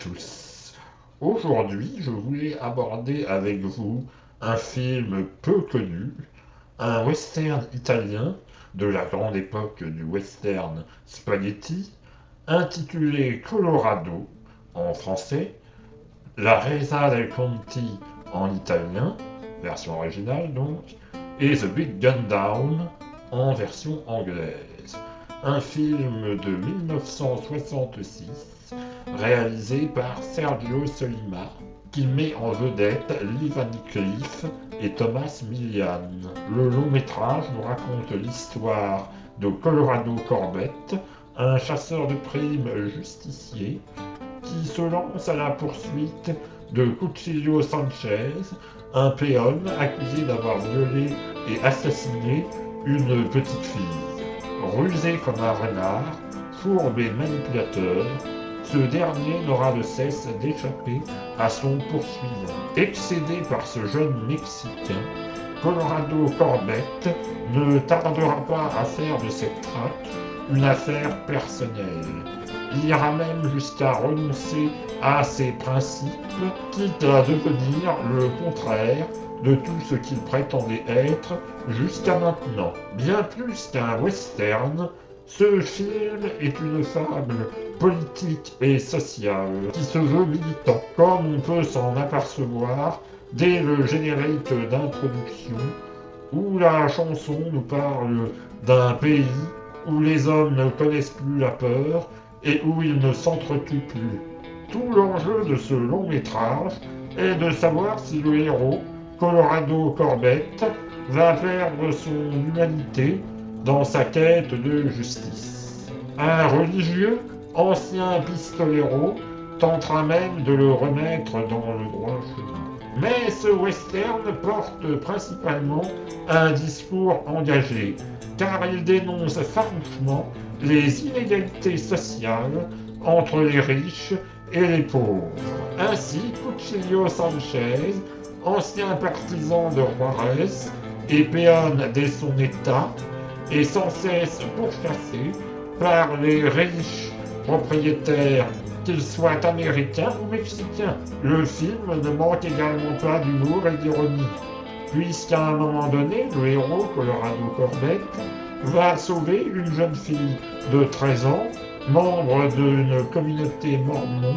tous. Aujourd'hui, je voulais aborder avec vous un film peu connu, un western italien de la grande époque du western spaghetti, intitulé Colorado en français, La Resa del Conti en italien, version originale donc, et The Big Gun Down en version anglaise. Un film de 1966 réalisé par Sergio Solima qui met en vedette Lee Van Cleef et Thomas Millian. Le long métrage nous raconte l'histoire de Colorado Corbett, un chasseur de primes justicier qui se lance à la poursuite de Cuchillo Sanchez, un péon accusé d'avoir violé et assassiné une petite fille. Rusé comme un renard, fourbe et manipulateur, ce dernier n'aura de cesse d'échapper à son poursuivant. Excédé par ce jeune Mexicain, Colorado Corbett ne tardera pas à faire de cette traque une affaire personnelle. Il ira même jusqu'à renoncer à ses principes, quitte à devenir le contraire de tout ce qu'il prétendait être jusqu'à maintenant. Bien plus qu'un western, ce film est une fable politique et sociale qui se veut militant, comme on peut s'en apercevoir dès le générique d'introduction, où la chanson nous parle d'un pays où les hommes ne connaissent plus la peur et où ils ne s'entretuent plus. Tout l'enjeu de ce long métrage est de savoir si le héros, Colorado Corbett, va perdre son humanité dans sa quête de justice. Un religieux, ancien pistolero, tentera même de le remettre dans le droit chemin. Mais ce western porte principalement un discours engagé, car il dénonce farouchement les inégalités sociales entre les riches et les pauvres. Ainsi, Cuchillo Sanchez, ancien partisan de Juarez et péon dès son état, est sans cesse pourchassé par les riches propriétaires, qu'ils soient américains ou mexicains. Le film ne manque également pas d'humour et d'ironie, puisqu'à un moment donné, le héros, Colorado Corbett, va sauver une jeune fille de 13 ans, membre d'une communauté mormon,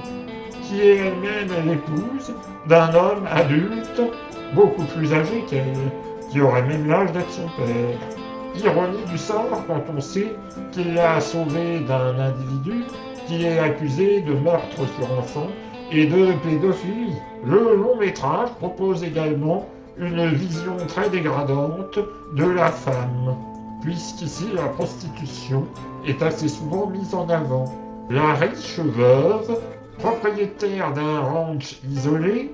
qui est elle-même l'épouse d'un homme adulte, beaucoup plus âgé qu'elle, qui aurait même l'âge d'être son père. Ironie du sort quand on sait qu'il l'a sauvée d'un individu qui est accusé de meurtre sur enfant et de pédophilie. Le long métrage propose également une vision très dégradante de la femme, puisqu'ici la prostitution est assez souvent mise en avant. La riche veuve, propriétaire d'un ranch isolé,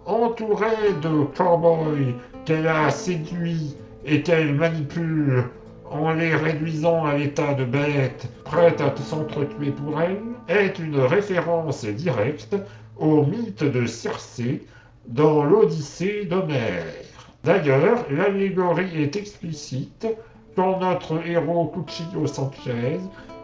entourée de cow-boys qu'elle a séduits et qu'elle manipule en les réduisant à l'état de bêtes prêtes à s'entretuer pour elle, est une référence directe au mythe de Circé dans l'Odyssée d'Homère. D'ailleurs, l'allégorie est explicite quand notre héros Cuchillo Sanchez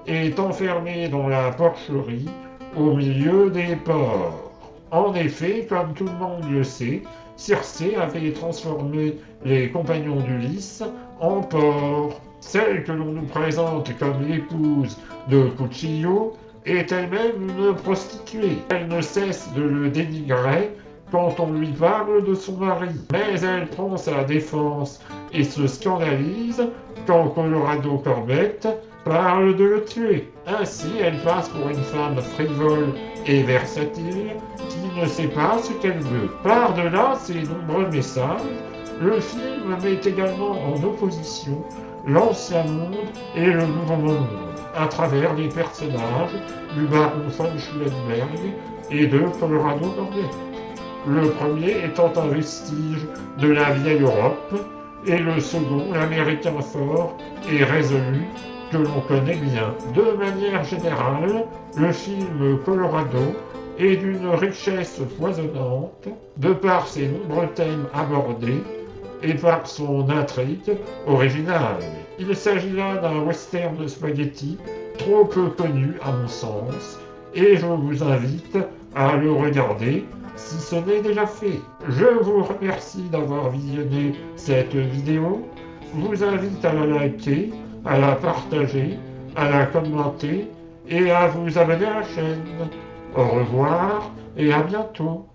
est enfermé dans la porcherie au milieu des porcs. En effet, comme tout le monde le sait, Circé avait transformé les compagnons d'Ulysse en porcs. Celle que l'on nous présente comme l'épouse de Cuchillo est elle-même une prostituée. Elle ne cesse de le dénigrer quand on lui parle de son mari. Mais elle prend sa défense et se scandalise quand Colorado Corbett parle de le tuer. Ainsi, elle passe pour une femme frivole et versatile qui ne sait pas ce qu'elle veut. Par-delà ces nombreux messages, le film met également en opposition l'ancien monde et le nouveau monde, à travers les personnages du baron von Schulenberg et de Colorado Corbett. Le premier étant un vestige de la vieille Europe, et le second, l'américain fort et résolu, que l'on connaît bien. De manière générale, le film Colorado est d'une richesse foisonnante, de par ses nombreux thèmes abordés, et par son intrigue originale. Il s'agit là d'un western de spaghetti trop peu connu à mon sens, et je vous invite à le regarder si ce n'est déjà fait. Je vous remercie d'avoir visionné cette vidéo, vous invite à la liker, à la partager, à la commenter et à vous abonner à la chaîne. Au revoir et à bientôt.